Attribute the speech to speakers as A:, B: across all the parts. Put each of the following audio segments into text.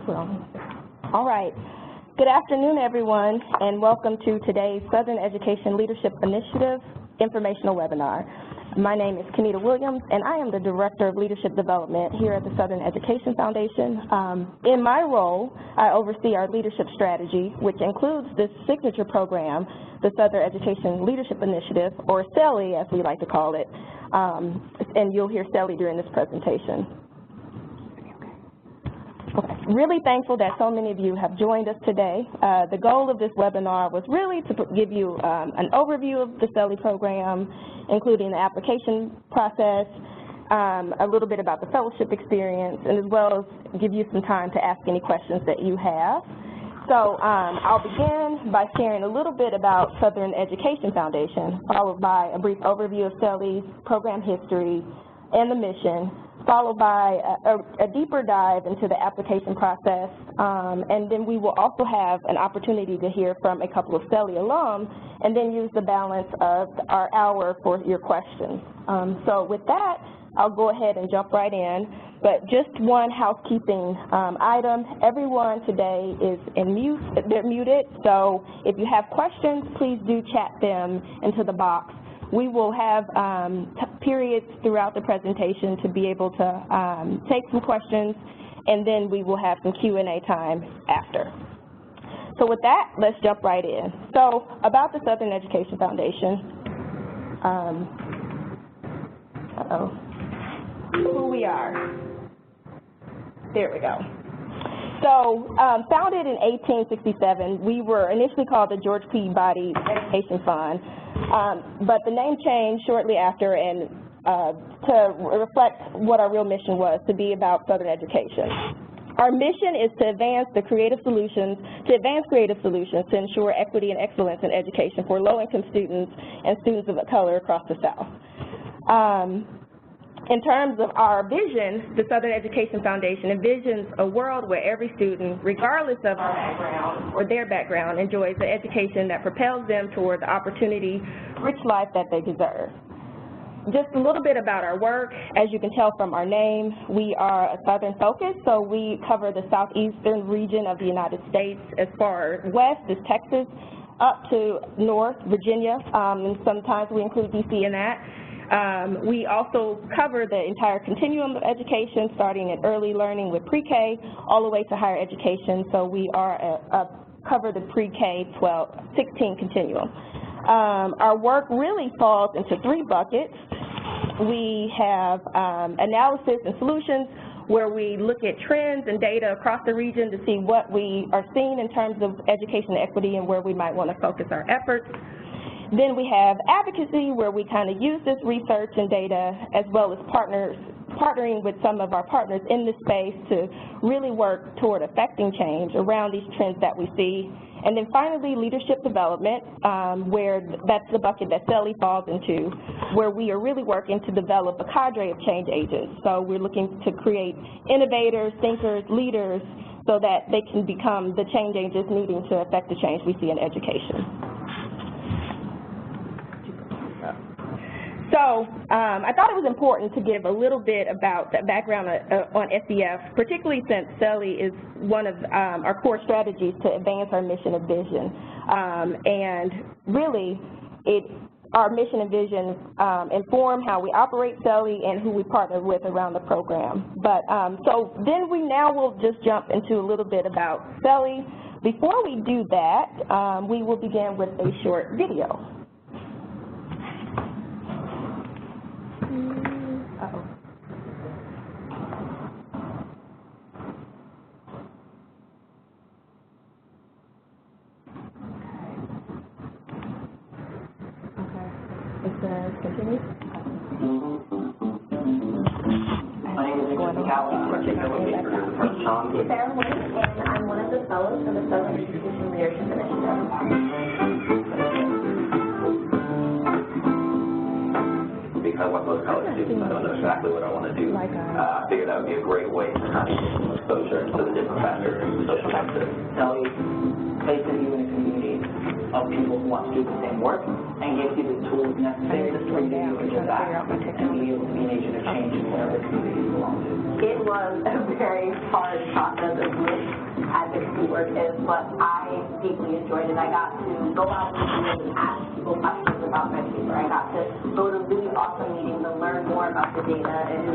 A: All right. Good afternoon, everyone, and welcome to today's Southern Education Leadership Initiative informational webinar. My name is Kenita Williams, and I am the Director of Leadership Development here at the Southern Education Foundation. In my role, I oversee our leadership strategy, which includes this signature program, the Southern Education Leadership Initiative, or SELI as we like to call it, and you'll hear SELI during this presentation. Okay. Really thankful that so many of you have joined us today. The goal of this webinar was really to give you an overview of the SELI program, including the application process, a little bit about the fellowship experience, and as well as give you some time to ask any questions that you have. So I'll begin by sharing a little bit about Southern Education Foundation, followed by a brief overview of SELI's program history and the mission, followed by a deeper dive into the application process, and then we will also have an opportunity to hear from a couple of SELI alum, and then use the balance of our hour for your questions. So with that, I'll go ahead and jump right in, but just one housekeeping item. Everyone today is they're muted, so if you have questions, please do chat them into the box. We will have periods throughout the presentation to be able to take some questions, and then we will have some Q&A time after. So with that, let's jump right in. So about the Southern Education Foundation, who we are. There we go. So founded in 1867, we were initially called the George Peabody Education Fund, but the name changed shortly after and to reflect what our real mission was, to be about Southern education. Our mission is to advance creative solutions to ensure equity and excellence in education for low-income students and students of color across the South. In terms of our vision, the Southern Education Foundation envisions a world where every student, regardless of our background or their background, enjoys the education that propels them toward the opportunity-rich life that they deserve. Just a little bit about our work. As you can tell from our name, we are a Southern focus, so we cover the southeastern region of the United States. As far west as Texas, up to north, Virginia, and sometimes we include DC in that. We also cover the entire continuum of education, starting at early learning with pre-K all the way to higher education. So we are cover the pre-K 16 continuum. Our work really falls into three buckets. We have analysis and solutions, where we look at trends and data across the region to see what we are seeing in terms of education equity and where we might want to focus our efforts. Then we have advocacy, where we kind of use this research and data, as well as partnering with some of our partners in this space to really work toward affecting change around these trends that we see. And then finally, leadership development, where that's the bucket that SELI falls into, where we are really working to develop a cadre of change agents. So we're looking to create innovators, thinkers, leaders, so that they can become the change agents needing to affect the change we see in education. So I thought it was important to give a little bit about the background on SEF, particularly since SELI is one of our core strategies to advance our mission and vision. And really, our mission and vision inform how we operate SELI and who we partner with around the program. But so then we now will just jump into a little bit about SELI. Before we do that, we will begin with a short video.
B: Continue. My name is Nicholas Cowley. I'm a Sarah Williams, and I'm one of the fellows for the Southern Education Leadership Initiative. Because I'm both college students, I don't know exactly what I want to do. I figured that would be a great way to kind of get some exposure to the different factors and social factors. SELI places you in a community of people who want to do the same work,
C: and gives you the tools necessary to be able to give back and be able to be an agent of change in whatever community you belong to.
D: It was a very hard process of which advocacy work is, but I deeply enjoyed it. I got to go out in the field and ask people questions about my paper. I got to go to really awesome meetings and learn more about the data, and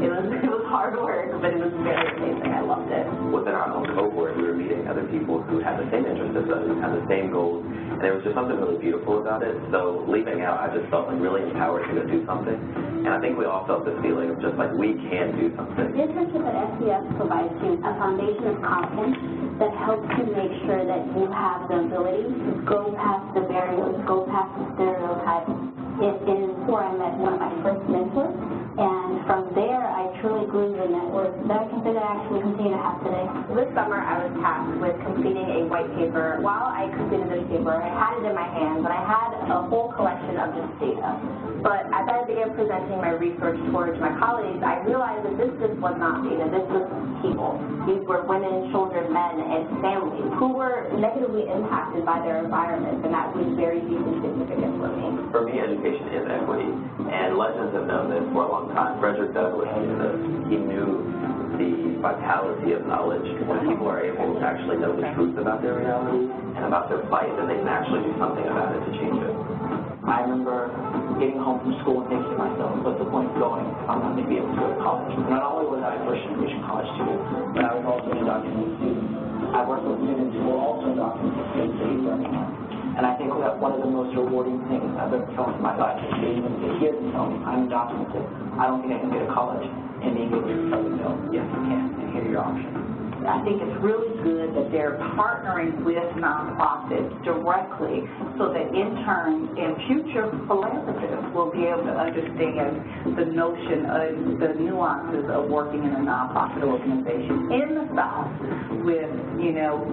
D: it was hard work, but it was very amazing. I loved it.
B: Within our own cohort, we were meeting other people who had the same interests as us, had the same goals, and there was just something really beautiful about it. So leaving out, I just felt like really empowered to go do something, and I think we all felt this feeling of just like we can do something.
E: The internship at SES provides you a foundation of competence that helps you make sure that you have the ability to go past the barriers, go past the stereotypes. It is where I met one of my first mentors, and from there I truly grew the network that I can say that I actually continue to have today.
D: This summer I was tasked with completing a white paper. While I completed this paper, I had it in my hands, and I had a whole collection of just data. But as I began presenting my research towards my colleagues, I realized that this just was not data. This was people. These were women, children, men, and families who were negatively impacted by their environment, and that was very deeply significant for me.
B: For me, education is equity, and legends have known this for a long time. Frederick Douglass knew this. He knew the vitality of knowledge. When people are able to actually know the truth about their reality and about their plight, then they can actually do something about it to change it.
C: I remember getting home from school and thinking to myself, what's the point of going if I'm not going to be able to go to college? Not only was I a first-generation college student, but I was also an undocumented student. I worked with students who were also undocumented students that you learn from. And I think that one of the most rewarding things I've ever felt in my life is being able to hear them tell me, I'm undocumented, I don't think I can get to college, and being able to tell them, no, yes, you can, and here are your options.
F: I think it's really good that they're partnering with nonprofits directly so that interns and future philanthropists will be able to understand the notion of the nuances of working in a nonprofit organization in the South with,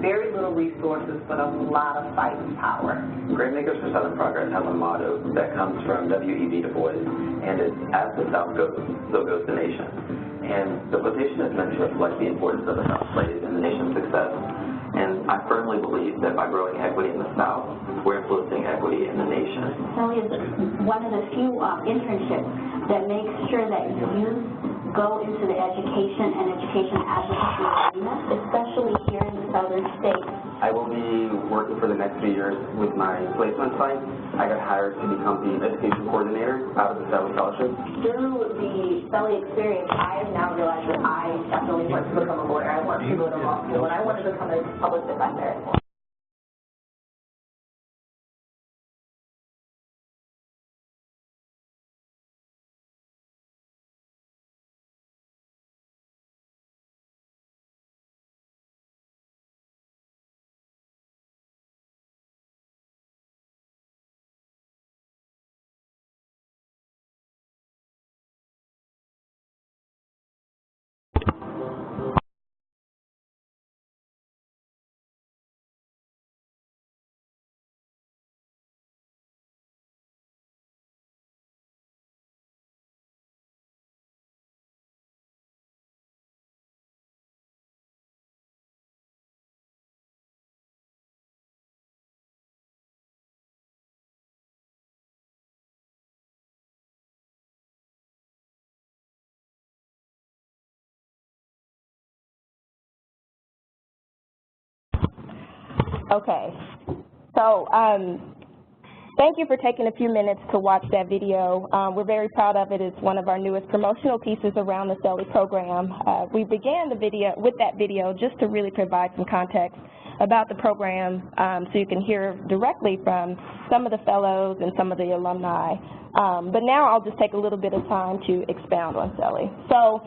F: very little resources but a lot of fighting power.
B: Greatmakers for Southern Progress has a motto that comes from W.E.B. Du Bois, and it's, as the South goes, so goes the nation. And the quotation is meant to reflect the importance of the South plays in the nation's success. And I firmly believe that by growing equity in the South, we're influencing equity in the nation.
E: SELI is one of the few internships that makes sure that youth go into the education and education advocacy arena, especially here in the southern states.
G: I will be working for the next 3 years with my placement site. I got hired to become the education coordinator out of the SELI Fellowship.
D: Through the SELI experience, I have now realized that I definitely want to become a lawyer. I want to go to law school, and I want to become a public defender.
A: Okay, so thank you for taking a few minutes to watch that video. We're very proud of it. It's one of our newest promotional pieces around the SELI program. We began the video with that video just to really provide some context about the program so you can hear directly from some of the fellows and some of the alumni. But now I'll just take a little bit of time to expound on SELI. So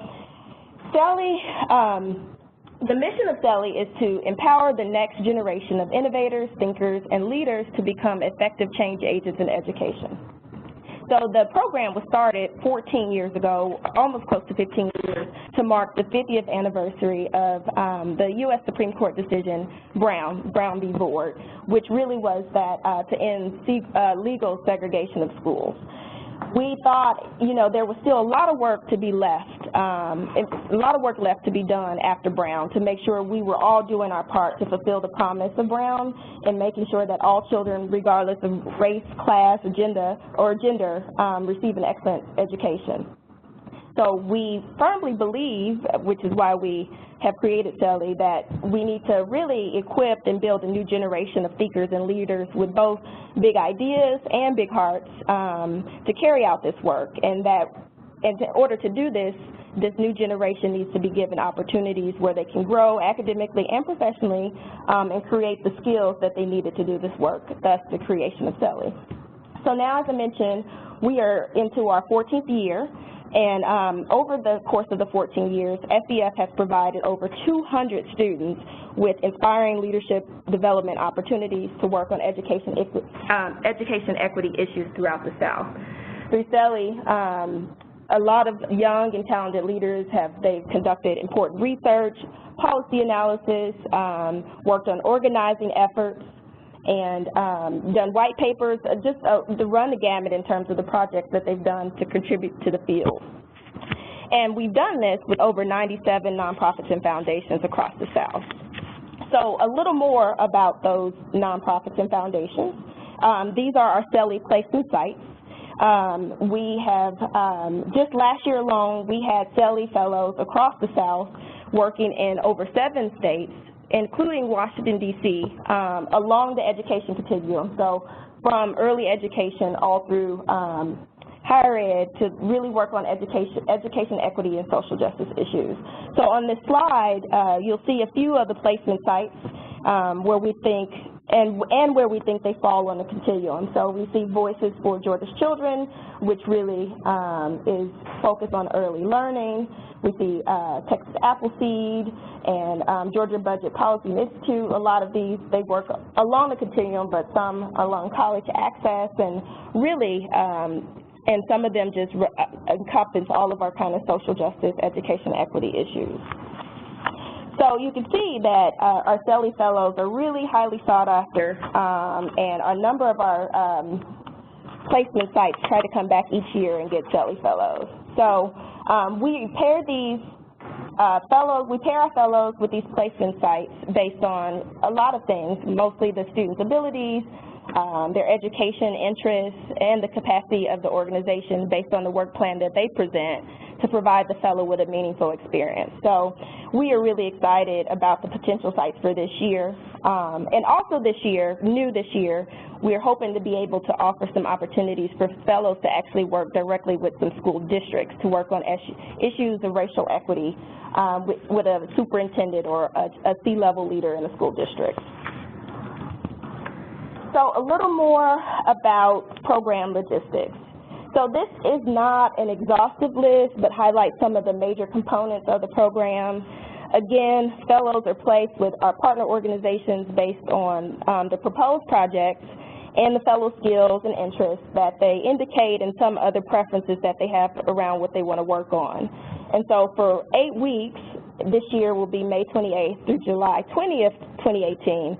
A: SELI, the mission of SELI is to empower the next generation of innovators, thinkers, and leaders to become effective change agents in education. So the program was started 14 years ago, almost close to 15 years, to mark the 50th anniversary of the U.S. Supreme Court decision, Brown v. Board, which really was that to end legal segregation of schools. We thought, there was still a lot of work to be left a lot of work left to be done after Brown to make sure we were all doing our part to fulfill the promise of Brown and making sure that all children, regardless of race, class, gender, receive an excellent education. So we firmly believe, which is why we have created SELI, that we need to really equip and build a new generation of thinkers and leaders with both big ideas and big hearts to carry out this work, and in order to do this, this new generation needs to be given opportunities where they can grow academically and professionally and create the skills that they needed to do this work, thus the creation of SELI. So now, as I mentioned, we are into our 14th year, and over the course of the 14 years, SEF has provided over 200 students with inspiring leadership development opportunities to work on education equity issues throughout the South. Through SELI, a lot of young and talented leaders they've conducted important research, policy analysis, worked on organizing efforts, and done white papers, just to run the gamut in terms of the projects that they've done to contribute to the field. And we've done this with over 97 nonprofits and foundations across the South. So a little more about those nonprofits and foundations. These are our SELI placement sites. We have, just last year alone, we had SELI fellows across the South working in over 7 states, including Washington, D.C., along the education continuum. So from early education all through higher ed to really work on education equity and social justice issues. So on this slide, you'll see a few of the placement sites where we think and where we think they fall on the continuum. So we see Voices for Georgia's Children, which really is focused on early learning. We see Texas Appleseed and Georgia Budget Policy Institute. A lot of these, they work along the continuum, but some along college access, and really, and some of them just encompass all of our kind of social justice, education equity issues. So you can see that our SELI fellows are really highly sought after, and a number of our placement sites try to come back each year and get SELI fellows. So we pair these fellows, we pair our fellows with these placement sites based on a lot of things, mostly the students' abilities, their education interests, and the capacity of the organization based on the work plan that they present to provide the fellow with a meaningful experience. So we are really excited about the potential sites for this year. And also this year, new this year, we're hoping to be able to offer some opportunities for fellows to actually work directly with some school districts to work on issues of racial equity with a superintendent or a C-level leader in a school district. So a little more about program logistics. So this is not an exhaustive list, but highlights some of the major components of the program. Again, fellows are placed with our partner organizations based on the proposed projects and the fellow skills and interests that they indicate, and some other preferences that they have around what they want to work on. And so for 8 weeks, this year will be May 28th through July 20th, 2018,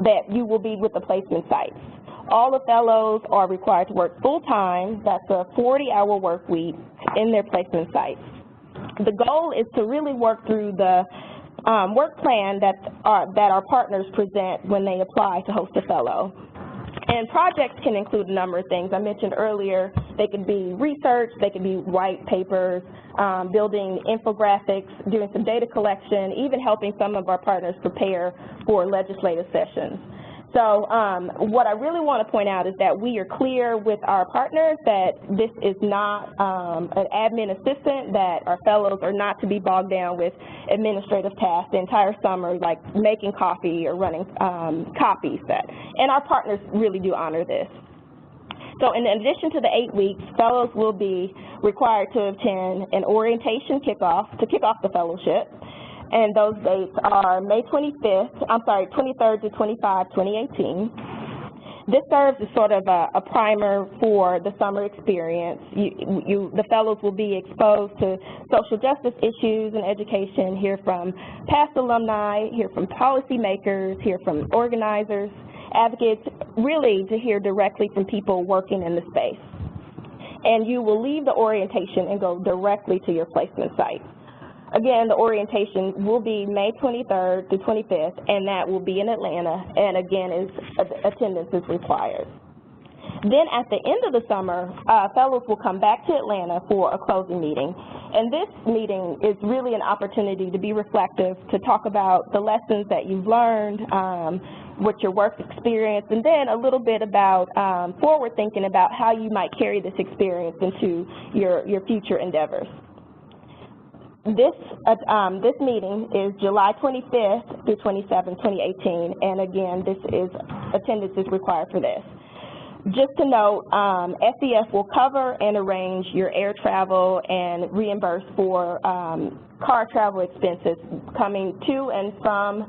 A: that you will be with the placement sites. All the fellows are required to work full-time. That's a 40-hour work week in their placement sites. The goal is to really work through the work plan that our partners present when they apply to host a fellow. And projects can include a number of things. I mentioned earlier, they could be research, they could be white papers, building infographics, doing some data collection, even helping some of our partners prepare for legislative sessions. So what I really want to point out is that we are clear with our partners that this is not an admin assistant, that our fellows are not to be bogged down with administrative tasks the entire summer, like making coffee or running copies. And our partners really do honor this. So in addition to the 8 weeks, fellows will be required to attend an orientation kickoff to kick off the fellowship. And those dates are May 23rd to 25, 2018. This serves as sort of a primer for the summer experience. The fellows will be exposed to social justice issues and education, hear from past alumni, hear from policymakers, hear from organizers, advocates, really to hear directly from people working in the space. and you will leave the orientation and go directly to your placement site. Again, the orientation will be May 23rd to 25th, and that will be in Atlanta, and again, attendance is required. Then at the end of the summer, fellows will come back to Atlanta for a closing meeting. And this meeting is really an opportunity to be reflective, to talk about the lessons that you've learned, what your work experience, and then a little bit about forward thinking about how you might carry this experience into your future endeavors. This meeting is July 25th through 27th, 2018, and again, attendance is required for this. Just to note, SES will cover and arrange your air travel and reimburse for car travel expenses coming to and from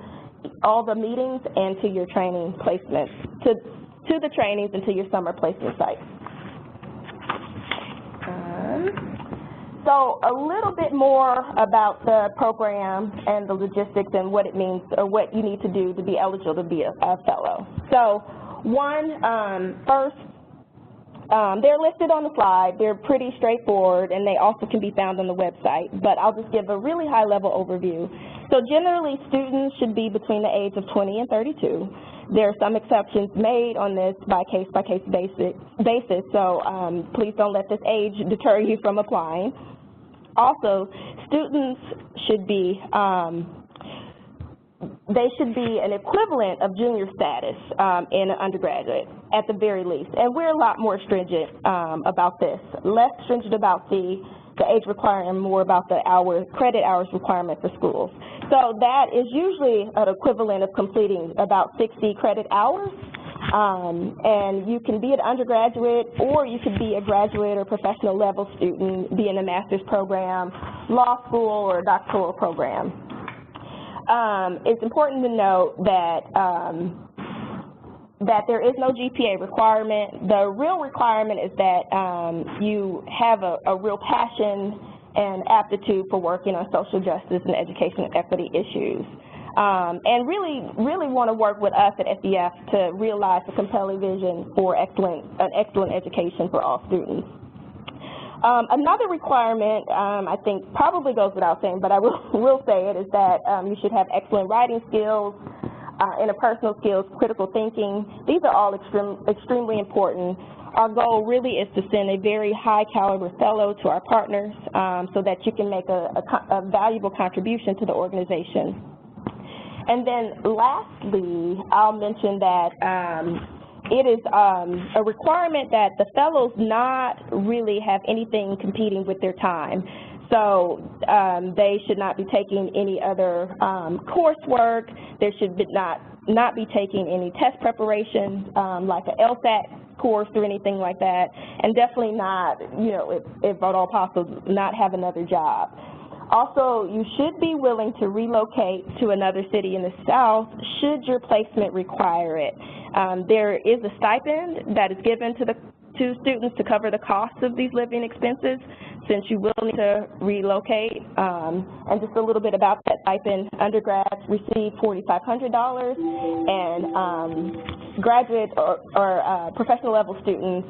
A: all the meetings and to your training placements, to the trainings and to your summer placement sites. So a little bit more about the program and the logistics and what it means, or what you need to do to be eligible to be a fellow. So first, they're listed on the slide. They're pretty straightforward, and they also can be found on the website, but I'll just give a really high-level overview. So generally, students should be between the age of 20 and 32. There are some exceptions made on this by case-by-case basis, so please don't let this age deter you from applying. Also, students should be they should be an equivalent of junior status in an undergraduate at the very least. And we're a lot more stringent about this, less stringent about the age requirement, more about the credit hours requirement for schools. So that is usually an equivalent of completing about 60 credit hours. And you can be an undergraduate, or you could be a graduate or professional level student, be in a master's program, law school, or a doctoral program. It's important to note that there is no GPA requirement. The real requirement is that you have a real passion and aptitude for working on social justice and education equity issues. And really want to work with us at SEF to realize the compelling vision for an excellent education for all students. Another requirement, I think probably goes without saying, but I will say it, is that you should have excellent writing skills, interpersonal skills, critical thinking. These are all extremely important. Our goal really is to send a very high caliber fellow to our partners so that you can make a valuable contribution to the organization. And then lastly, I'll mention that it is a requirement that the fellows not really have anything competing with their time. So they should not be taking any other coursework. They should not be taking any test preparation like an LSAT course or anything like that, and definitely not, if at all possible, not have another job. Also, you should be willing to relocate to another city in the South should your placement require it. There is a stipend that is given to students to cover the cost of these living expenses, since you will need to relocate. And just a little bit about that stipend: undergrads receive $4,500, and graduate or professional level students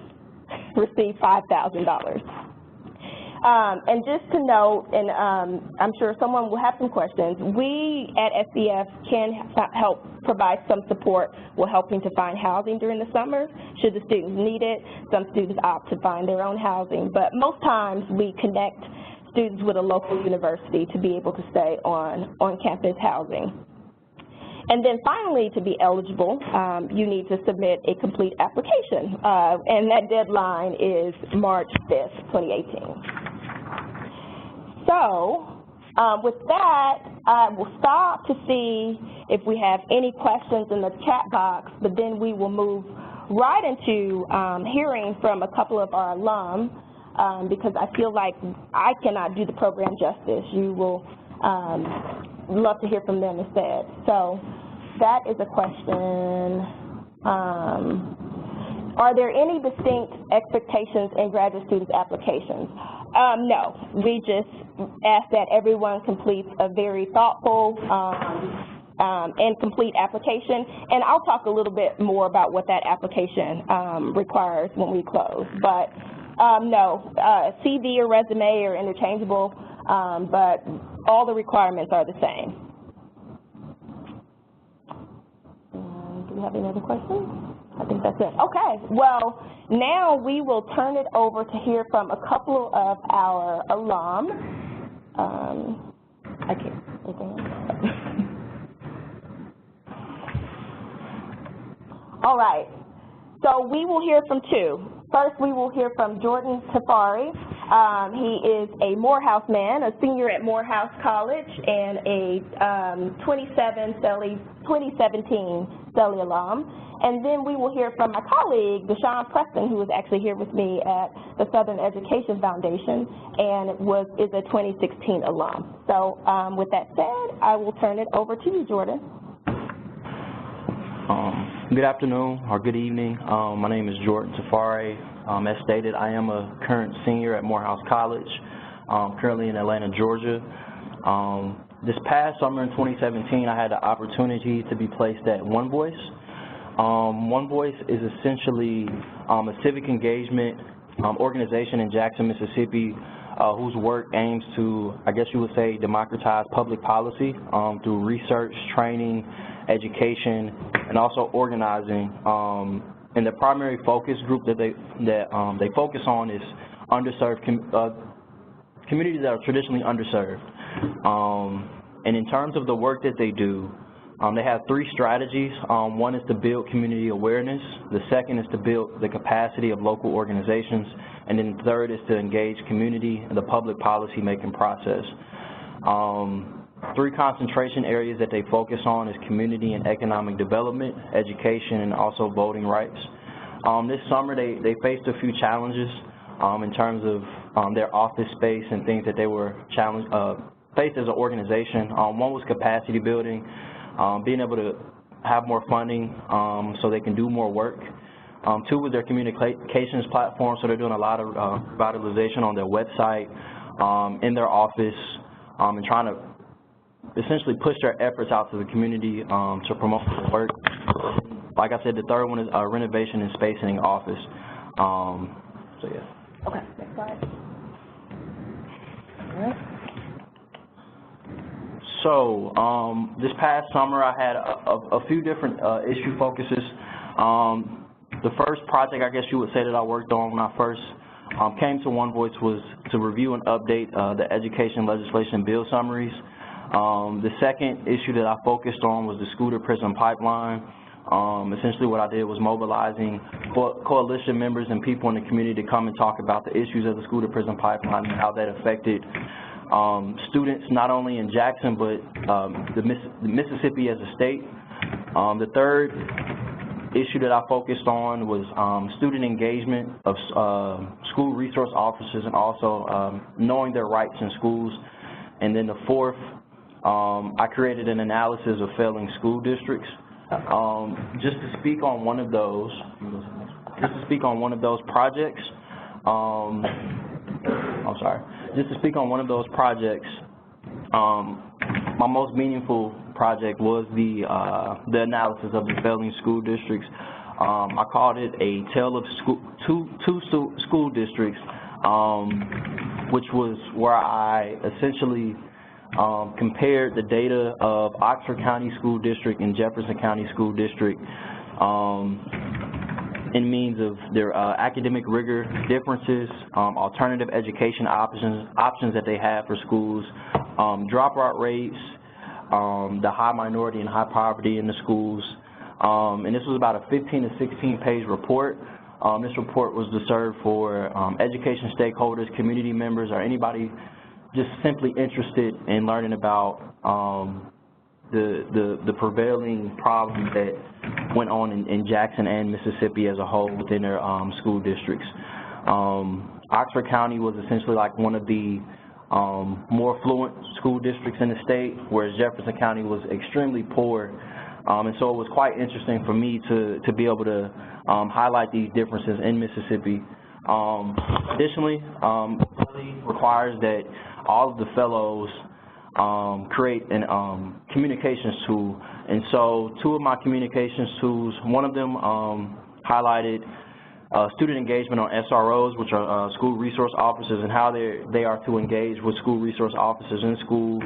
A: receive $5,000. And just to note, and I'm sure someone will have some questions, we at SEF can help provide some support with helping to find housing during the summer, should the students need it. Some students opt to find their own housing, but most times we connect students with a local university to be able to stay on campus housing. And then finally, to be eligible, you need to submit a complete application, and that deadline is March 5th, 2018. So with that, I will stop to see if we have any questions in the chat box, but then we will move right into hearing from a couple of our alum, because I feel like I cannot do the program justice. You will love to hear from them instead. So that is a question. Are there any distinct expectations in graduate students' applications? No, we just ask that everyone completes a very thoughtful and complete application, and I'll talk a little bit more about what that application requires when we close. But No, CV or resume are interchangeable, but all the requirements are the same. Do we have any other questions? I think that's it. Okay, well, now we will turn it over to hear from a couple of our alum. I can't. All right, so we will hear from two. First, we will hear from Jordan Tafari. He is a Morehouse man, a senior at Morehouse College, and a 2017 SELI alum. And then we will hear from my colleague, Deshaun Preston, who is actually here with me at the Southern Education Foundation and is a 2016 alum. So with that said, I will turn it over to you, Jordan.
H: Good afternoon or good evening. My name is Jordan Tafari. As stated, I am a current senior at Morehouse College, currently in Atlanta, Georgia. This past summer in 2017, I had the opportunity to be placed at One Voice. One Voice is essentially a civic engagement organization in Jackson, Mississippi, whose work aims to, I guess you would say, democratize public policy through research, training, education, and also organizing. And the primary focus group that they focus on is underserved communities that are traditionally underserved. And in terms of the work that they do, they have three strategies. One is to build community awareness. The second is to build the capacity of local organizations. And then the third is to engage community in the public policy making process. Three concentration areas that they focus on is community and economic development, education, and also voting rights. This summer they faced a few challenges in terms of their office space and things that they were faced as an organization. One was capacity building, being able to have more funding so they can do more work. Two was their communications platform, so they're doing a lot of revitalization on their website, in their office, and trying to essentially push their efforts out to the community to promote their work. Like I said, the third one is renovation and spacing in office. So yeah.
A: Okay, next slide. All right.
H: So this past summer I had a few different issue focuses. The first project I guess you would say that I worked on when I first came to One Voice was to review and update the education legislation bill summaries. The second issue that I focused on was the school-to-prison pipeline. Essentially what I did was mobilizing coalition members and people in the community to come and talk about the issues of the school-to-prison pipeline and how that affected students not only in Jackson but the Mississippi as a state. The third issue that I focused on was student engagement of school resource officers and also knowing their rights in schools. And then the fourth, I created an analysis of failing school districts. Just to speak on one of those, projects, my most meaningful project was the analysis of the failing school districts. I called it a tale of two school districts, which was where I essentially compared the data of Oxford County School District and Jefferson County School District in means of their academic rigor differences, alternative education options that they have for schools, dropout rates, the high minority and high poverty in the schools. And this was about a 15 to 16 page report. This report was to serve for education stakeholders, community members, or anybody just simply interested in learning about the prevailing problems that went on in Jackson and Mississippi as a whole within their school districts. Oxford County was essentially like one of the more affluent school districts in the state, whereas Jefferson County was extremely poor. And so it was quite interesting for me to be able to highlight these differences in Mississippi. Additionally, it requires that all of the fellows create a communications tool. And so two of my communications tools, one of them highlighted student engagement on SROs, which are school resource officers, and how they are to engage with school resource officers in school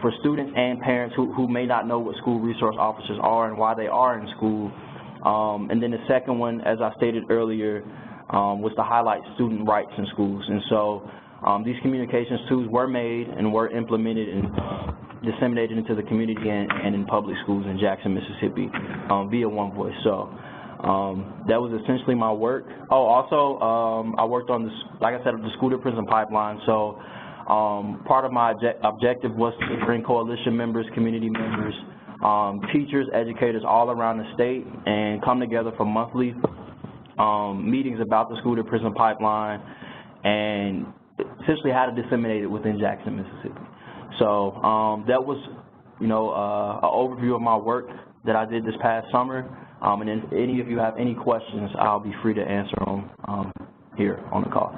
H: for students and parents who may not know what school resource officers are and why they are in school. And then the second one, as I stated earlier, was to highlight student rights in schools. And so these communications tools were made and were implemented and disseminated into the community and in public schools in Jackson, Mississippi via One Voice. So that was essentially my work. Oh, also, I worked on, like I said, the school to prison pipeline. So part of my objective was to bring coalition members, community members, teachers, educators all around the state and come together for monthly meetings about the school to prison pipeline and essentially how to disseminate it within Jackson, Mississippi. So that was, you know, an overview of my work that I did this past summer. And if any of you have any questions, I'll be free to answer them here on the call.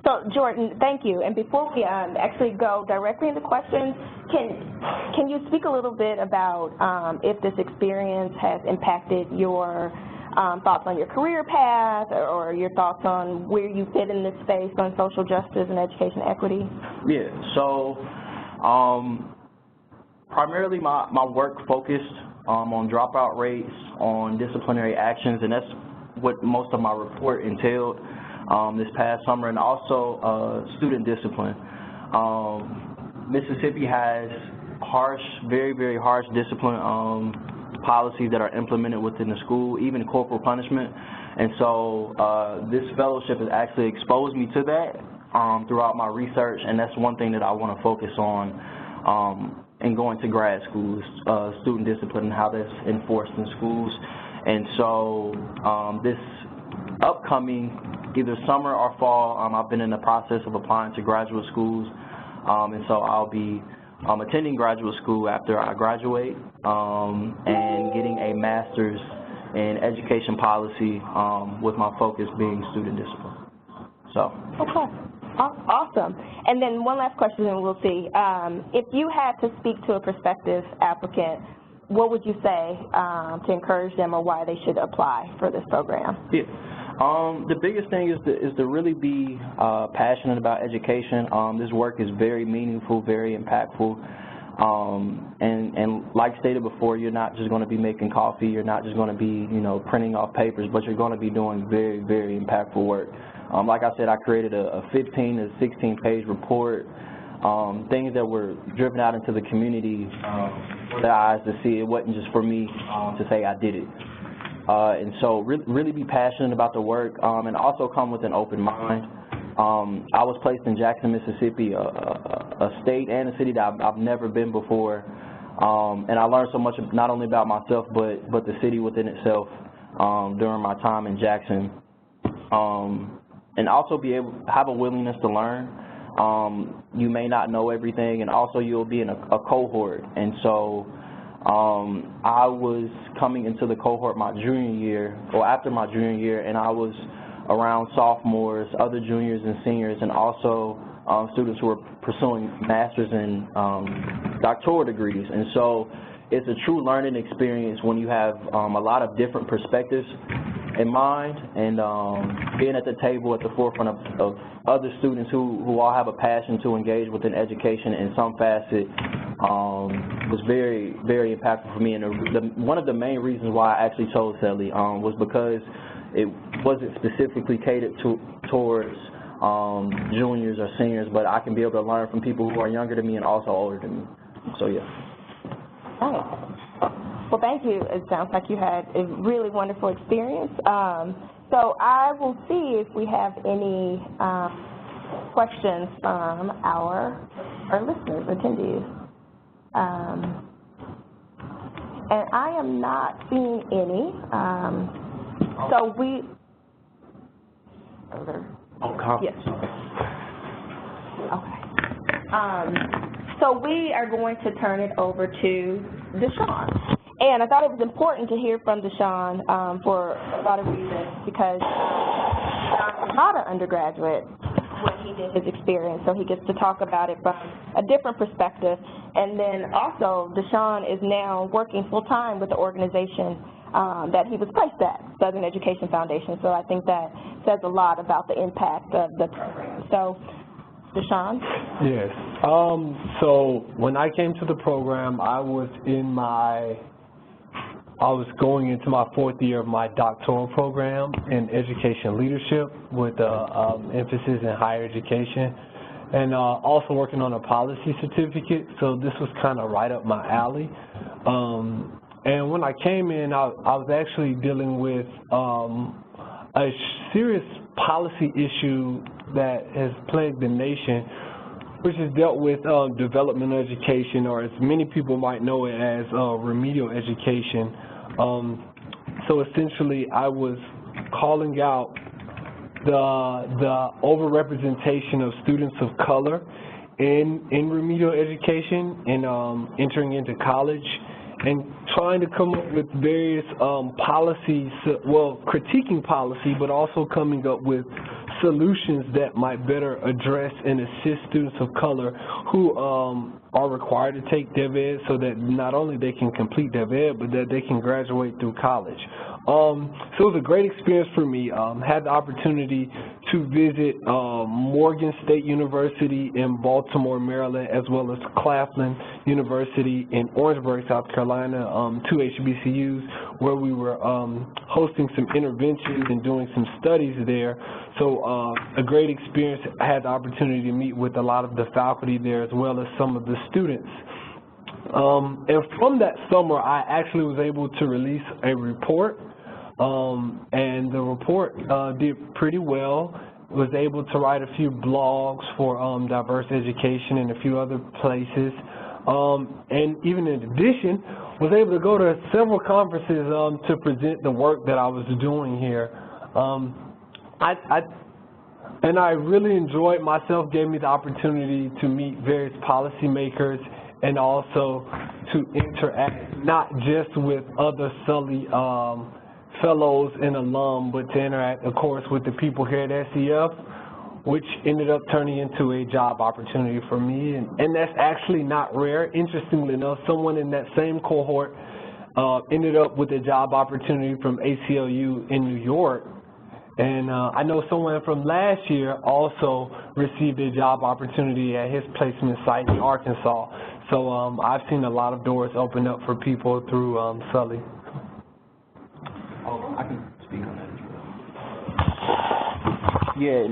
A: So, Jordan, thank you. And before we actually go directly into questions, can you speak a little bit about if this experience has impacted your thoughts on your career path or your thoughts on where you fit in this space on social justice and education equity?
H: Yeah, so primarily my work focused on dropout rates, on disciplinary actions, and that's what most of my report entailed this past summer, and also student discipline. Mississippi has harsh, very, very harsh discipline policies that are implemented within the school, even corporal punishment. And so this fellowship has actually exposed me to that throughout my research, and that's one thing that I want to focus on in going to grad schools, student discipline and how that's enforced in schools. And so this upcoming either summer or fall, I've been in the process of applying to graduate schools, and so I'll be attending graduate school after I graduate and getting a master's in education policy with my focus being student discipline. So. Okay.
A: Awesome. And then one last question and we'll see. If you had to speak to a prospective applicant, what would you say to encourage them or why they should apply for this program?
H: Yeah. The biggest thing is to really be passionate about education. This work is very meaningful, very impactful. And like stated before, you're not just going to be making coffee, you're not just going to be, you know, printing off papers, but you're going to be doing very, very impactful work. Like I said, I created a 15 to 16-page report, things that were driven out into the community for their eyes to see. It wasn't just for me to say I did it. And so really be passionate about the work and also come with an open mind. I was placed in Jackson, Mississippi, a state and a city that I've never been before, and I learned so much not only about myself but the city within itself during my time in Jackson, and also be able to have a willingness to learn. You may not know everything, and also you'll be in a cohort, and so I was coming into the cohort my junior year, or after my junior year, and I was around sophomores, other juniors and seniors, and also students who were pursuing master's and doctoral degrees. And so it's a true learning experience when you have a lot of different perspectives in mind, and being at the table at the forefront of other students who all have a passion to engage within education in some facet was very, very impactful for me. And one of the main reasons why I actually chose SELI was because it wasn't specifically catered towards juniors or seniors, but I can be able to learn from people who are younger than me and also older than me. So, yeah.
A: Nice. Well, thank you. It sounds like you had a really wonderful experience. So I will see if we have any questions from our listeners, attendees. And I am not seeing any. So we. Yes. Okay. So we are going to turn it over to Deshawn. And I thought it was important to hear from Deshawn for a lot of reasons, because Deshawn is not an undergraduate when he did his experience, so he gets to talk about it from a different perspective. And then also, Deshawn is now working full-time with the organization that he was placed at, Southern Education Foundation. So I think that says a lot about the impact of the program. So, Deshaun?
I: Yes. So when I came to the program, I was going into my 4th year of my doctoral program in education leadership with emphasis in higher education, and also working on a policy certificate. So this was kind of right up my alley. And when I came in, I was actually dealing with a serious policy issue that has plagued the nation, which is dealt with developmental education, or as many people might know it as remedial education. So essentially, I was calling out the overrepresentation of students of color in remedial education and entering into college, and trying to come up with various policies, well, critiquing policy, but also coming up with solutions that might better address and assist students of color who are required to take Dev Ed, so that not only they can complete Dev Ed, but that they can graduate through college. So it was a great experience for me. Had the opportunity to visit Morgan State University in Baltimore, Maryland, as well as Claflin University in Orangeburg, South Carolina, 2 HBCUs, where we were hosting some interventions and doing some studies there. So a great experience. I had the opportunity to meet with a lot of the faculty there, as well as some of the students. And from that summer, I actually was able to release a report, and the report did pretty well. Was able to write a few blogs for Diverse Education and a few other places, and even in addition, was able to go to several conferences to present the work that I was doing here. And I really enjoyed myself, gave me the opportunity to meet various policymakers and also to interact not just with other SELI fellows and alum, but to interact, of course, with the people here at SEF, which ended up turning into a job opportunity for me. And that's actually not rare. Interestingly enough, someone in that same cohort ended up with a job opportunity from ACLU in New York. And I know someone from last year also received a job opportunity at his placement site in Arkansas. So I've seen a lot of doors open up for people through SELI.
H: Oh, I can speak on that as well. Yeah,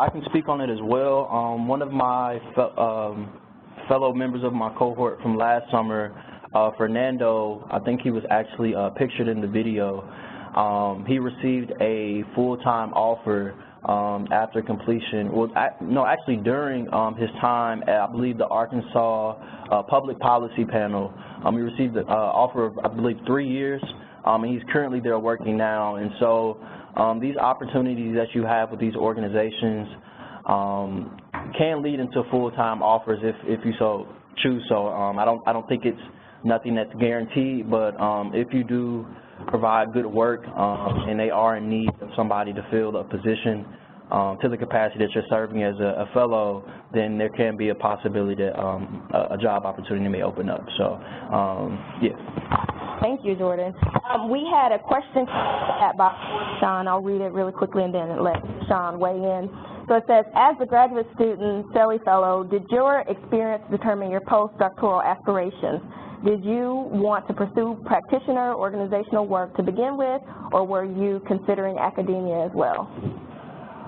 H: I can speak on it as well. One of my fellow members of my cohort from last summer, Fernando, I think he was actually pictured in the video. He received a full-time offer after completion. Well, no, actually during his time at, I believe, the Arkansas Public Policy Panel. He received an offer of, I believe, 3 years. And he's currently there working now. And so these opportunities that you have with these organizations can lead into full-time offers if you so choose. So I don't think it's nothing that's guaranteed, but if you do provide good work and they are in need of somebody to fill a position to the capacity that you're serving as a fellow, then there can be a possibility that a job opportunity may open up. So, yeah.
A: Thank you, Jordan. We had a question at box for Sean. I'll read it really quickly and then let Sean weigh in. So it says, as a graduate student, SELI fellow, did your experience determine your postdoctoral aspirations? Did you want to pursue practitioner organizational work to begin with, or were you considering academia as well?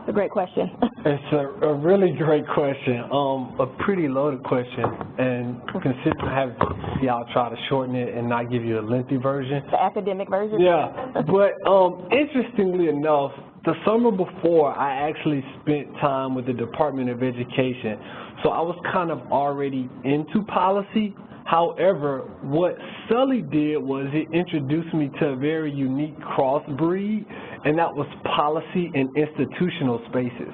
A: It's a great question.
I: It's a really great question, a pretty loaded question, and considering I have to see, I'll try to shorten it and not give you a lengthy version.
A: The academic version?
I: Yeah, but interestingly enough, the summer before, I actually spent time with the Department of Education, so I was kind of already into policy. However, what SELI did was it introduced me to a very unique crossbreed, and that was policy and institutional spaces.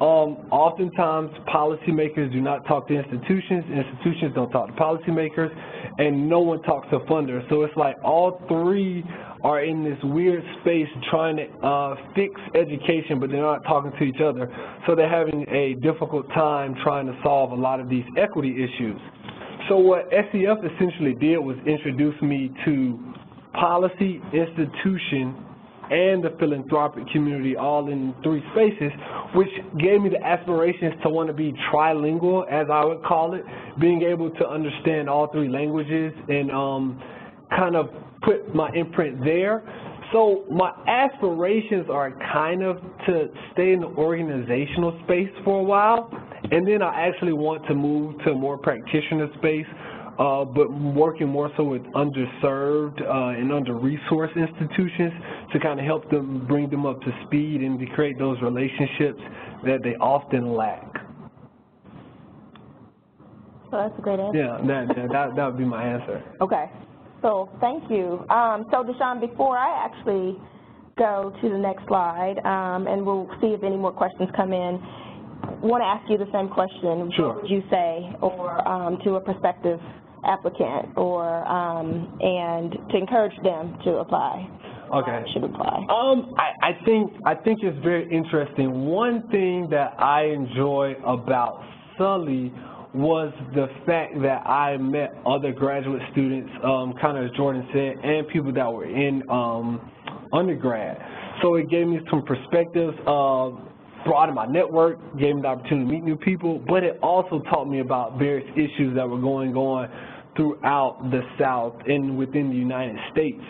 I: Oftentimes, policymakers do not talk to institutions don't talk to policymakers, and no one talks to funders. So it's like all three are in this weird space trying to fix education, but they're not talking to each other. So they're having a difficult time trying to solve a lot of these equity issues. So what SEF essentially did was introduce me to policy, institution, and the philanthropic community all in 3 spaces, which gave me the aspirations to want to be trilingual, as I would call it, being able to understand all 3 languages and kind of put my imprint there. So my aspirations are kind of to stay in the organizational space for a while, and then I actually want to move to a more practitioner space, but working more so with underserved and under-resourced institutions to kind of help them, bring them up to speed and to create those relationships that they often lack.
A: So that's a great answer.
I: Yeah, that would be my answer.
A: Okay. So thank you. So Deshaun, before I actually go to the next slide, and we'll see if any more questions come in, I want to ask you the same question.
I: Sure.
A: What would you say, or to a prospective applicant, or and to encourage them to apply?
I: Okay.
A: Should apply.
I: I think it's very interesting. One thing that I enjoy about SELI was the fact that I met other graduate students, kind of as Jordan said, and people that were in undergrad. So it gave me some perspectives, broadened my network, gave me the opportunity to meet new people, but it also taught me about various issues that were going on throughout the South and within the United States.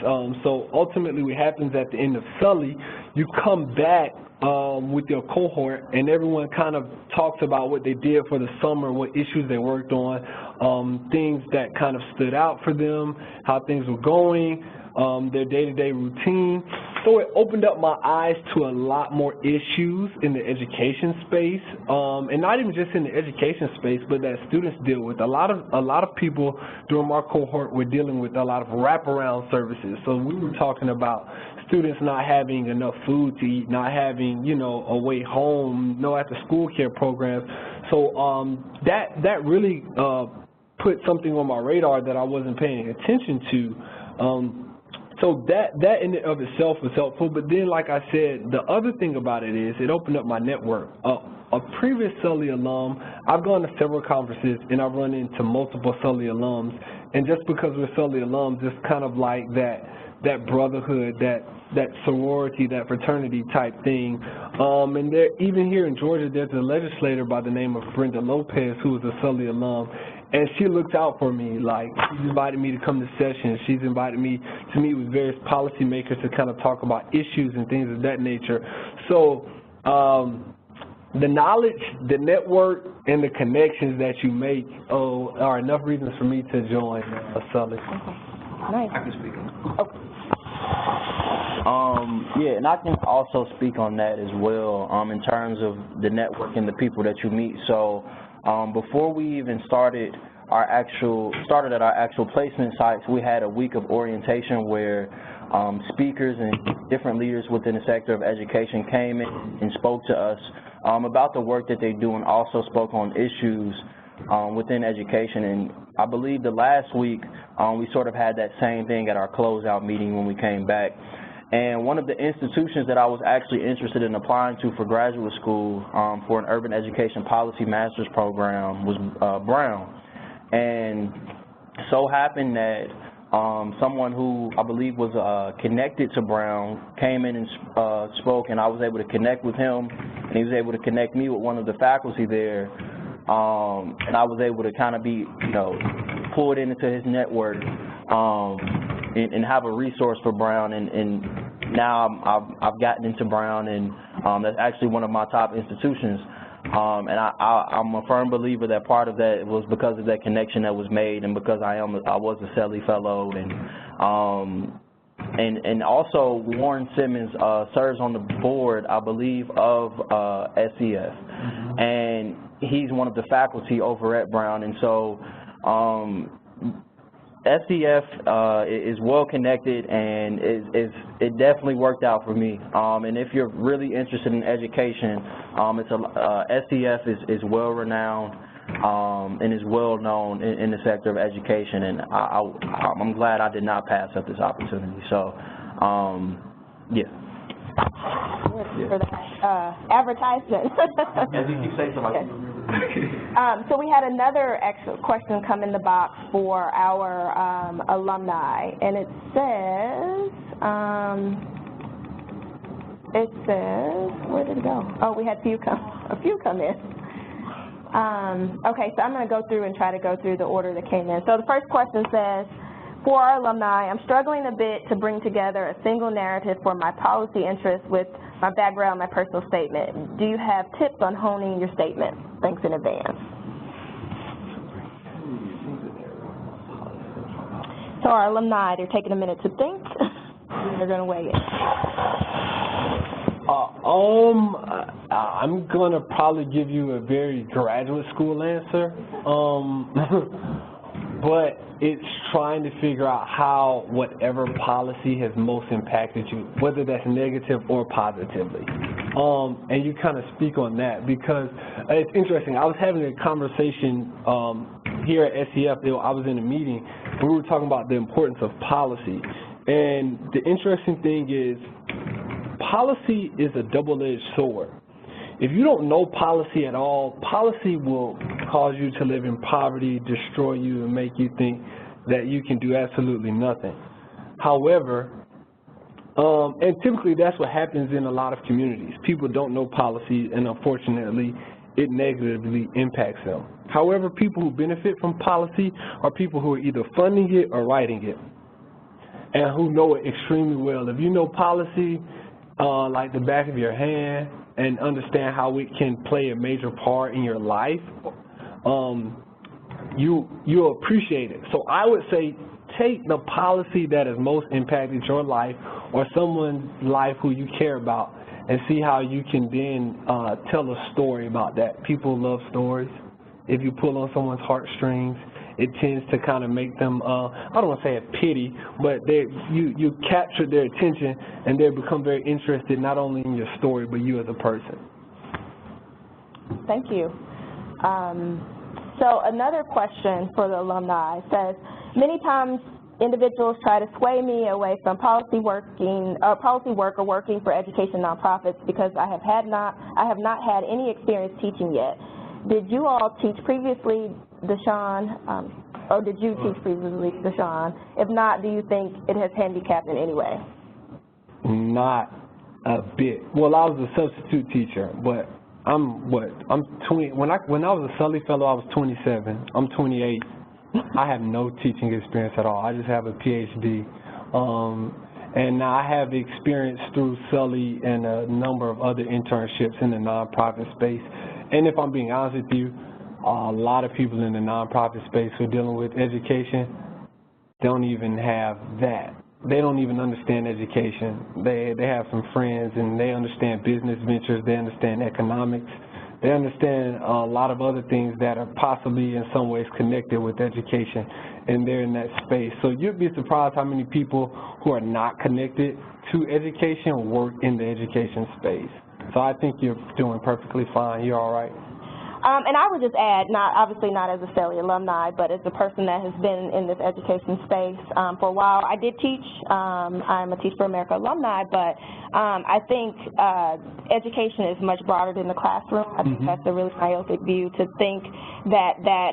I: So ultimately what happens at the end of SELI, you come back with your cohort, and everyone kind of talks about what they did for the summer, what issues they worked on, things that kind of stood out for them, how things were going, their day-to-day routine. So it opened up my eyes to a lot more issues in the education space, and not even just in the education space, but that students deal with. A lot of people during my cohort were dealing with a lot of wraparound services. So we were talking about students not having enough food to eat, not having, you know, a way home, no after-school care programs. So that really put something on my radar that I wasn't paying attention to. So that in and of itself was helpful, but then, like I said, the other thing about it is it opened up my network. A previous SELI alum, I've gone to several conferences and I've run into multiple SELI alums, and just because we're SELI alums, it's kind of like that brotherhood, that sorority, that fraternity type thing. And there, even here in Georgia, there's a legislator by the name of Brenda Lopez who is a SELI alum, and she looks out for me. Like, she's invited me to come to sessions. She's invited me to meet with various policymakers to kind of talk about issues and things of that nature. So the knowledge, the network, and the connections that you make are enough reasons for me to join SELI.
A: Nice.
H: I can speak.
A: Okay.
H: Yeah, and I can also speak on that as well, in terms of the network and the people that you meet. So before we even started at our actual placement sites, we had a week of orientation where speakers and different leaders within the sector of education came in and spoke to us about the work that they do, and also spoke on issues within education. And I believe the last week we sort of had that same thing at our closeout meeting when we came back. And one of the institutions that I was actually interested in applying to for graduate school for an urban education policy master's program was Brown. And so happened that someone who I believe was connected to Brown came in and spoke, and I was able to connect with him, and he was able to connect me with one of the faculty there. And I was able to kind of be, you know, pulled into his network and have a resource for Brown. And now I've gotten into Brown, and that's actually one of my top institutions. And I'm a firm believer that part of that was because of that connection that was made, and because I was a SELI fellow, and also Warren Simmons serves on the board, I believe, of SEF, and he's one of the faculty over at Brown. And so SEF is well connected, and it definitely worked out for me. And if you're really interested in education, SEF is well renowned and is well known in the sector of education, and I'm glad I did not pass up this opportunity. So yeah.
A: For the advertisement.
H: As you keep saying something.
A: So we had another actual question come in the box for our alumni, and it says, where did it go? Oh, we had a few come in. Okay, so I'm going to go through and try to go through the order that came in. So the first question says, for our alumni, I'm struggling a bit to bring together a single narrative for my policy interests with my background, my personal statement. Do you have tips on honing your statement? Thanks in advance. So our alumni, they're taking a minute to think. They're going to weigh it.
I: I'm going to probably give you a very graduate school answer, but it's trying to figure out how whatever policy has most impacted you, whether that's negative or positively. And you kind of speak on that because it's interesting. I was having a conversation here at SEF. I was in a meeting where we were talking about the importance of policy. And the interesting thing is policy is a double-edged sword. If you don't know policy at all, policy will cause you to live in poverty, destroy you, and make you think that you can do absolutely nothing. However, and typically that's what happens in a lot of communities. People don't know policy, and unfortunately, it negatively impacts them. However, people who benefit from policy are people who are either funding it or writing it, and who know it extremely well. If you know policy like the back of your hand and understand how it can play a major part in your life, you'll appreciate it. So I would say take the policy that has most impacted your life or someone's life who you care about and see how you can then tell a story about that. People love stories. If you pull on someone's heartstrings, it tends to kind of make them, I don't want to say a pity, but you capture their attention and they become very interested not only in your story, but you as a person.
A: Thank you. So another question for the alumni says, many times individuals try to sway me away from policy work or working for education nonprofits because I have not had any experience teaching yet. Did you all teach previously, Deshaun, or did you teach previously, Deshaun? If not, do you think it has handicapped in any way?
I: Not a bit. Well, I was a substitute teacher, but I'm 20. When I was a SELI fellow, I was 27. I'm 28. I have no teaching experience at all. I just have a PhD. And now I have experience through SELI and a number of other internships in the nonprofit space. And if I'm being honest with you, a lot of people in the nonprofit space who are dealing with education don't even have that. They don't even understand education. They have some friends and they understand business ventures, they understand economics, they understand a lot of other things that are possibly in some ways connected with education, and they're in that space. So you'd be surprised how many people who are not connected to education work in the education space. So I think you're doing perfectly fine. You're all right.
A: And I would just add, obviously not as a SELI alumni, but as a person that has been in this education space for a while. I did teach. I'm a Teach for America alumni, but I think education is much broader than the classroom. I think that's a really myopic view to think that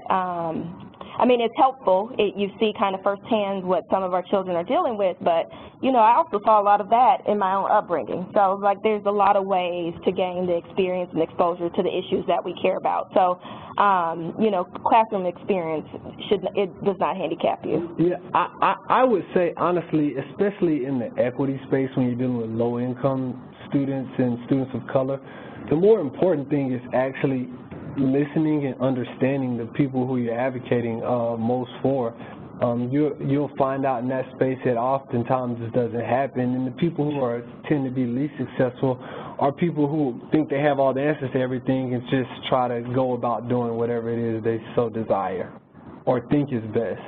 A: I mean, it's helpful. You see kind of firsthand what some of our children are dealing with, but, you know, I also saw a lot of that in my own upbringing. So, like, there's a lot of ways to gain the experience and exposure to the issues that we care about. So, you know, classroom experience, it does not handicap you.
I: Yeah, I would say, honestly, especially in the equity space when you're dealing with low-income students and students of color, the more important thing is actually listening and understanding the people who you're advocating most for. You'll find out in that space that oftentimes this doesn't happen, and the people who tend to be least successful are people who think they have all the answers to everything and just try to go about doing whatever it is they so desire or think is best.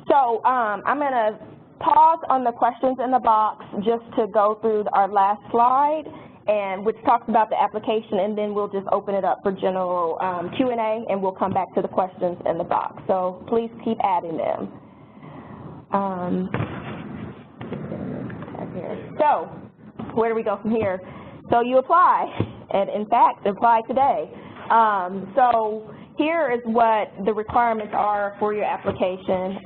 A: So I'm going to pause on the questions in the box just to go through our last slide, and which talks about the application, and then we'll just open it up for general Q&A, and we'll come back to the questions in the box. So please keep adding them. So where do we go from here? So you apply, and in fact, apply today. So here is what the requirements are for your application.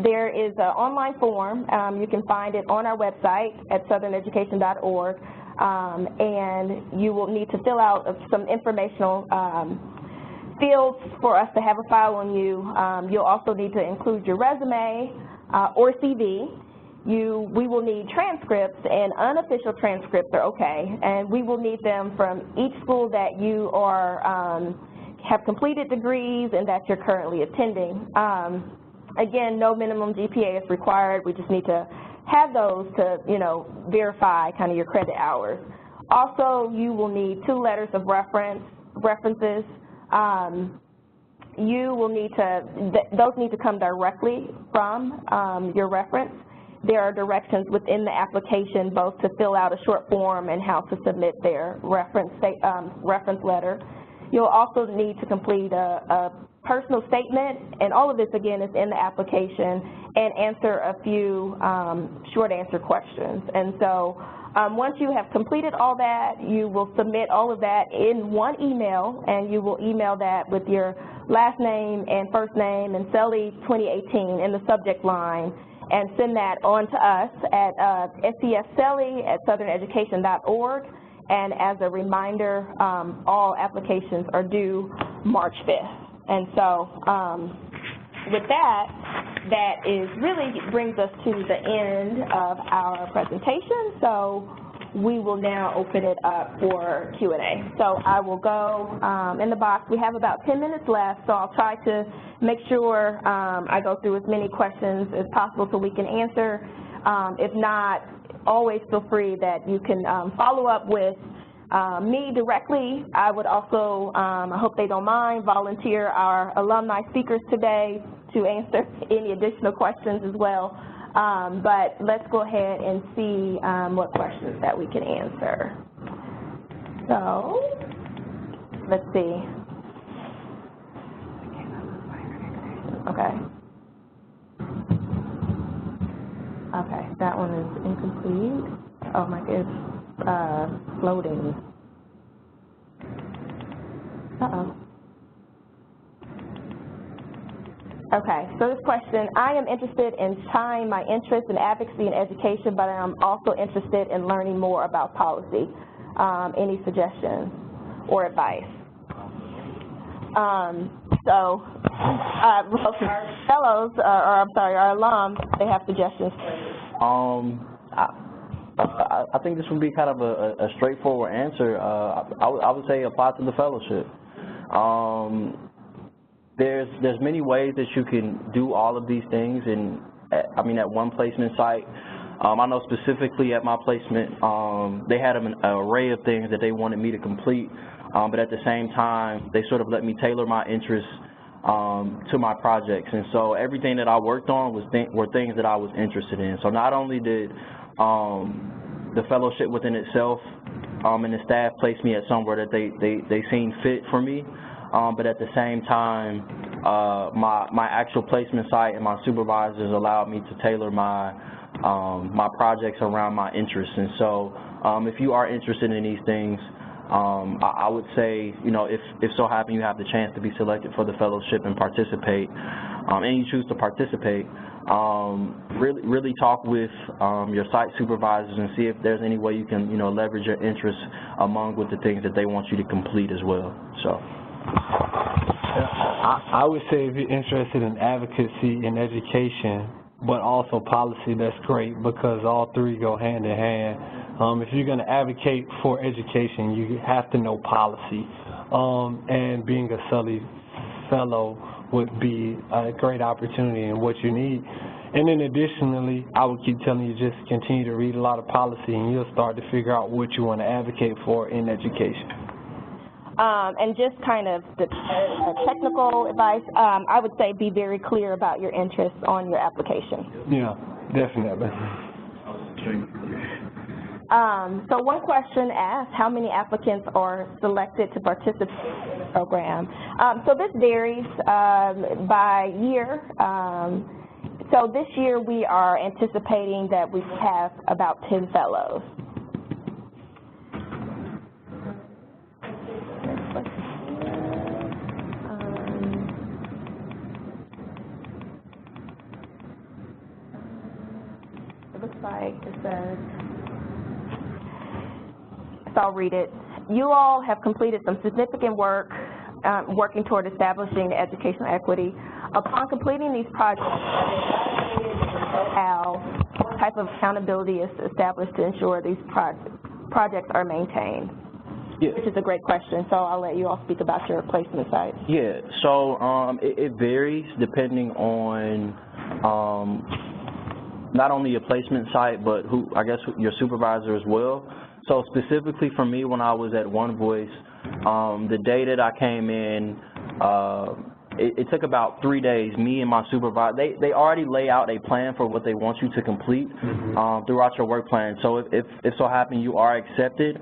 A: There is an online form. You can find it on our website at southern.Education.org, and you will need to fill out some informational fields for us to have a file on you. You'll also need to include your resume or CV. We will need transcripts, and unofficial transcripts are okay, and we will need them from each school that you are have completed degrees and that you're currently attending. Again, no minimum GPA is required. We just need to have those to, verify kind of your credit hours. Also, you will need 2 letters of references. You will need to, those need to come directly from your reference. There are directions within the application both to fill out a short form and how to submit their reference letter. You'll also need to complete a personal statement, and all of this, again, is in the application, and answer a few short answer questions. And so once you have completed all that, you will submit all of that in one email, and you will email that with your last name and first name and SELI 2018 in the subject line, and send that on to us at SELI@southern.Education.org. And as a reminder, all applications are due March 5th. And so with that really brings us to the end of our presentation. So we will now open it up for Q&A. So I will go in the box. We have about 10 minutes left, so I'll try to make sure I go through as many questions as possible so we can answer. If not, always feel free that you can follow up with me directly. I would also, I hope they don't mind, volunteer our alumni speakers today to answer any additional questions as well. But let's go ahead and see what questions that we can answer. So, let's see. Okay. Okay, that one is incomplete. Oh my goodness, loading. Uh-oh. Okay, so this question, I am interested in tying my interest in advocacy and education, but I'm also interested in learning more about policy. Any suggestions or advice? So our fellows, our alums, they have suggestions for you.
H: I think this would be kind of a straightforward answer. I would say apply to the fellowship. There's many ways that you can do all of these things, and at one placement site. I know specifically at my placement, they had an array of things that they wanted me to complete, but at the same time, they sort of let me tailor my interests to my projects. And so everything that I worked on were things that I was interested in. So not only did the fellowship within itself and the staff place me at somewhere that they seen fit for me, but at the same time, my actual placement site and my supervisors allowed me to tailor my projects around my interests. And so if you are interested in these things, I would say, if so happen you have the chance to be selected for the fellowship and participate, and you choose to participate, really talk with your site supervisors and see if there's any way you can, leverage your interests among with the things that they want you to complete as well. So.
I: I would say if you're interested in advocacy and education, but also policy, that's great, because all three go hand in hand. If you're going to advocate for education, you have to know policy, and being a SELI fellow would be a great opportunity and what you need. And then additionally, I would keep telling you, just continue to read a lot of policy, and you'll start to figure out what you want to advocate for in education.
A: And just kind of the technical advice, I would say be very clear about your interests on your application.
I: Yeah, definitely.
A: So one question asked, how many applicants are selected to participate in the program? So this varies by year. So this year we are anticipating that we have about 10 fellows. right, it says, so I'll read it. You all have completed some significant work working toward establishing educational equity. Upon completing these projects, what type of accountability is established to ensure these projects are maintained?
H: Yeah.
A: Which is a great question, so I'll let you all speak about your placement site.
H: Yeah, so it varies depending on not only your placement site, but your supervisor as well. So specifically for me, when I was at One Voice, the day that I came in, it took about 3 days. Me and my supervisor, they already lay out a plan for what they want you to complete throughout your work plan. So if so happen you are accepted,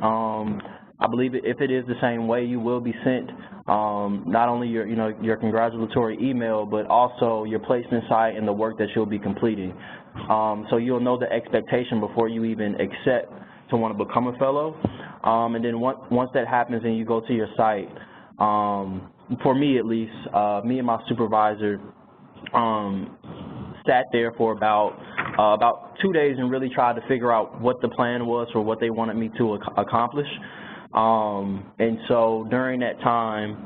H: I believe if it is the same way, you will be sent not only your congratulatory email, but also your placement site and the work that you'll be completing. So you'll know the expectation before you even accept to want to become a fellow. And then once that happens and you go to your site, for me at least, me and my supervisor sat there for about 2 days and really tried to figure out what the plan was or what they wanted me to accomplish. And so during that time,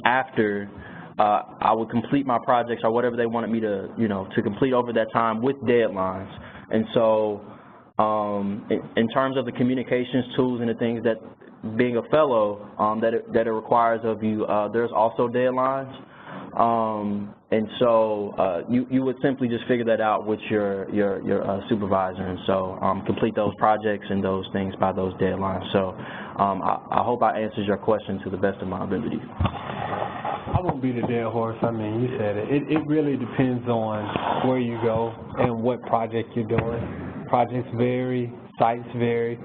H: after I would complete my projects or whatever they wanted me to, to complete over that time with deadlines. And so in terms of the communications tools and the things that being a fellow that it requires of you, there's also deadlines. And so you would simply just figure that out with your supervisor, and so complete those projects and those things by those deadlines. So I hope I answered your question to the best of my ability.
I: I won't beat a dead horse. I mean, you said it. It really depends on where you go and what project you're doing. Projects vary, sites vary.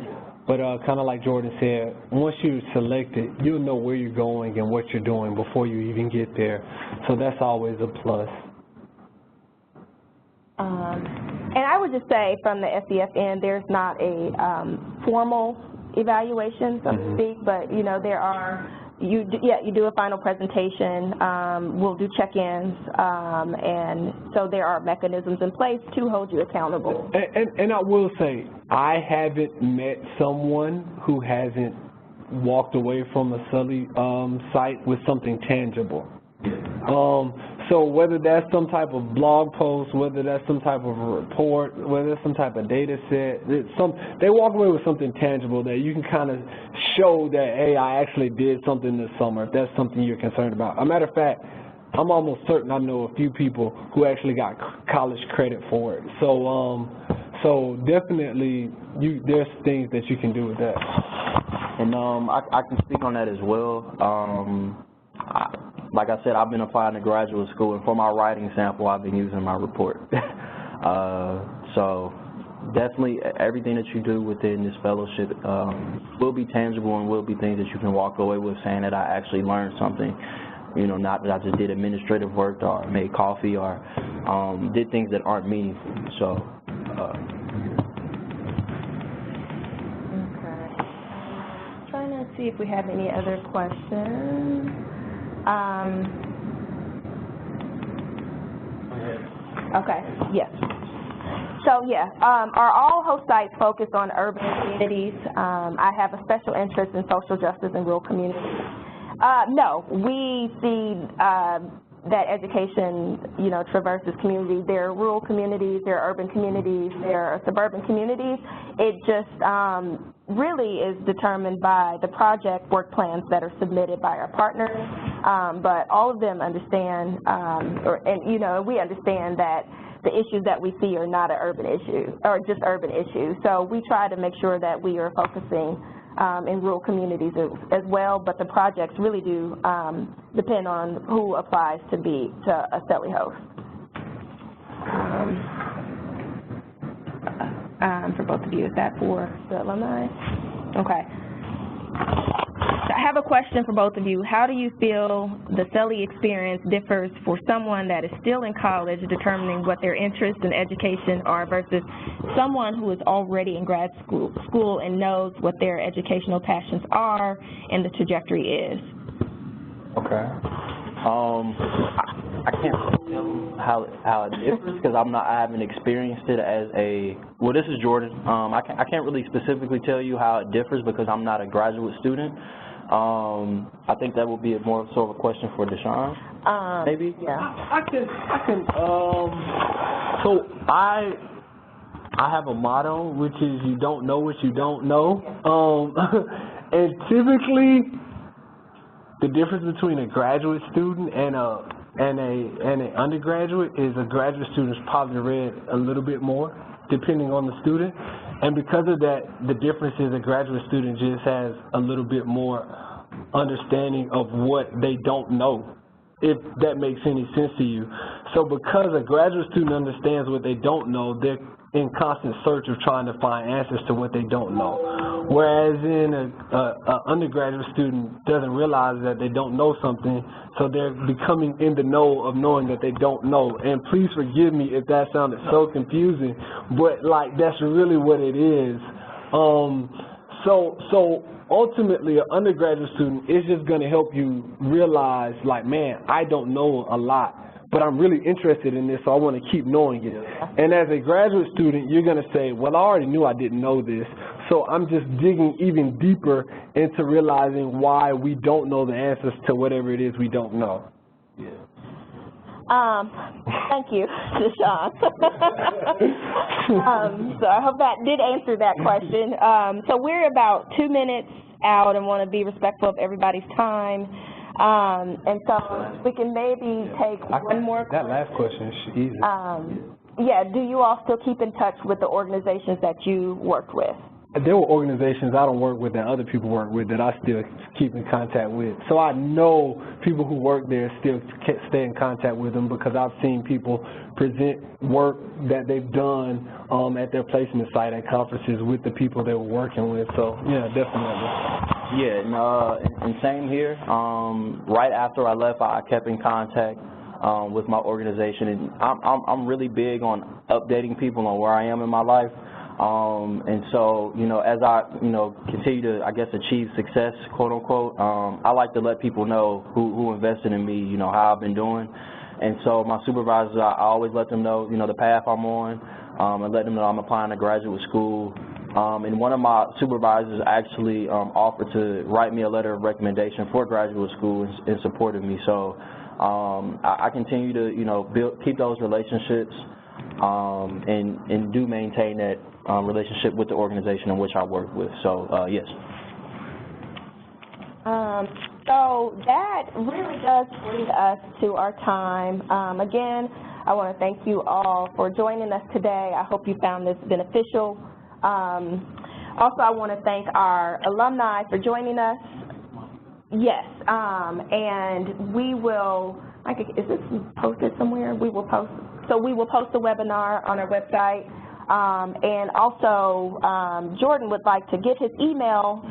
I: But kind of like Jordan said, once you're selected, you'll know where you're going and what you're doing before you even get there. So that's always a plus.
A: And I would just say from the SEF end, there's not a formal evaluation, so to speak, but there are, you do a final presentation, we'll do check-ins, and so there are mechanisms in place to hold you accountable.
I: And I will say, I haven't met someone who hasn't walked away from a SELI site with something tangible. So whether that's some type of blog post, whether that's some type of report, whether it's some type of data set, they walk away with something tangible that you can kind of show that, hey, I actually did something this summer, if that's something you're concerned about. As a matter of fact, I'm almost certain I know a few people who actually got college credit for it. So definitely there's things that you can do with that.
H: And I can speak on that as well. Like I said, I've been applying to graduate school, and for my writing sample, I've been using my report. So definitely everything that you do within this fellowship will be tangible and will be things that you can walk away with saying that I actually learned something. Not that I just did administrative work or made coffee or did things that aren't meaningful. So.
A: Okay. Trying to see if we have any other questions. Okay, yes. So, are all host sites focused on urban communities? I have a special interest in social justice and rural communities. No, we see that education, traverses communities. There are rural communities, there are urban communities, there are suburban communities. It just really is determined by the project work plans that are submitted by our partners. But all of them understand, we understand that the issues that we see are not an urban issue, or just urban issues. So we try to make sure that we are focusing in rural communities as well, but the projects really do depend on who applies to be a SELI host. For both of you, is that for the alumni? Okay. I have a question for both of you. How do you feel the SELI experience differs for someone that is still in college determining what their interests in education are versus someone who is already in grad school and knows what their educational passions are and the trajectory is?
H: Okay. I can't really tell how it differs because I haven't experienced it as a, well, this is Jordan. I can't really specifically tell you how it differs because I'm not a graduate student. I think that would be more sort of a question for Deshaun, maybe?
I: Yeah. I can, so I have a motto, which is you don't know what you don't know. And typically, the difference between a graduate student and an undergraduate is a graduate student's probably read a little bit more, depending on the student. And because of that, the difference is a graduate student just has a little bit more understanding of what they don't know, if that makes any sense to you. So because a graduate student understands what they don't know, they're in constant search of trying to find answers to what they don't know. Whereas in an undergraduate student doesn't realize that they don't know something, so they're becoming in the know of knowing that they don't know. And please forgive me if that sounded so confusing, but like that's really what it is. So ultimately, an undergraduate student is just going to help you realize, like, man, I don't know a lot, but I'm really interested in this, so I want to keep knowing it. And as a graduate student, you're going to say, well, I already knew I didn't know this, so I'm just digging even deeper into realizing why we don't know the answers to whatever it is we don't know.
A: Thank you, Deshaun. So I hope that did answer that question. So we're about 2 minutes out and want to be respectful of everybody's time. And so we can maybe take one more question.
I: That last question is easy.
A: Yeah, do you all still keep in touch with the organizations that you worked with?
I: There were organizations I don't work with that other people work with that I still keep in contact with. So I know people who work there still stay in contact with them because I've seen people present work that they've done at their placement site at conferences with the people they were working with. So, yeah, definitely.
H: Yeah, and same here. Right after I left, I kept in contact with my organization. And I'm really big on updating people on where I am in my life. And so, you know, as I, continue to, I guess, achieve success, quote unquote, I like to let people know who invested in me, how I've been doing. And so my supervisors, I always let them know, the path I'm on, and let them know I'm applying to graduate school. And one of my supervisors actually offered to write me a letter of recommendation for graduate school in support of me. So I continue to, keep those relationships and do maintain that relationship with the organization in which I work with. So, yes.
A: So that really does bring us to our time. Again, I want to thank you all for joining us today. I hope you found this beneficial. Also, I want to thank our alumni for joining us. Yes, and we will, is this posted somewhere? We will post. So we will post the webinar on our website. And also, Jordan would like to give his email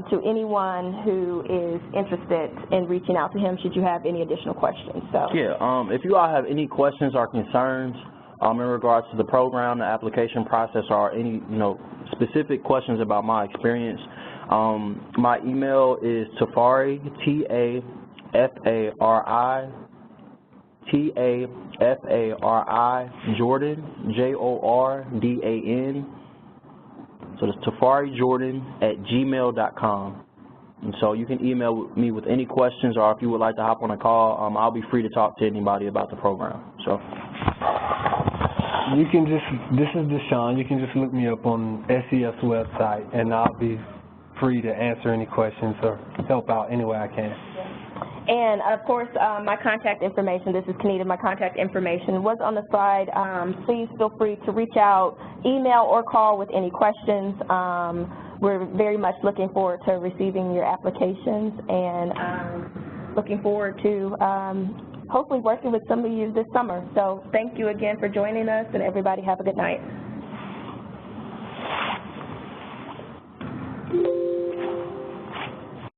A: to anyone who is interested in reaching out to him should you have any additional questions. So
H: yeah, if you all have any questions or concerns in regards to the program, the application process, or any specific questions about my experience, my email is Tafari, Tafari, Jordan, Jordan. So it's TafariJordan@gmail.com. And so you can email me with any questions, or if you would like to hop on a call, I'll be free to talk to anybody about the program. So
I: you can this is Deshaun, you can just look me up on SEF's website, and I'll be free to answer any questions or help out any way I can.
A: And, of course, my contact information, this is Kenita, my contact information was on the slide. Please feel free to reach out, email, or call with any questions. We're very much looking forward to receiving your applications and looking forward to hopefully working with some of you this summer. So thank you again for joining us, and everybody have a good night.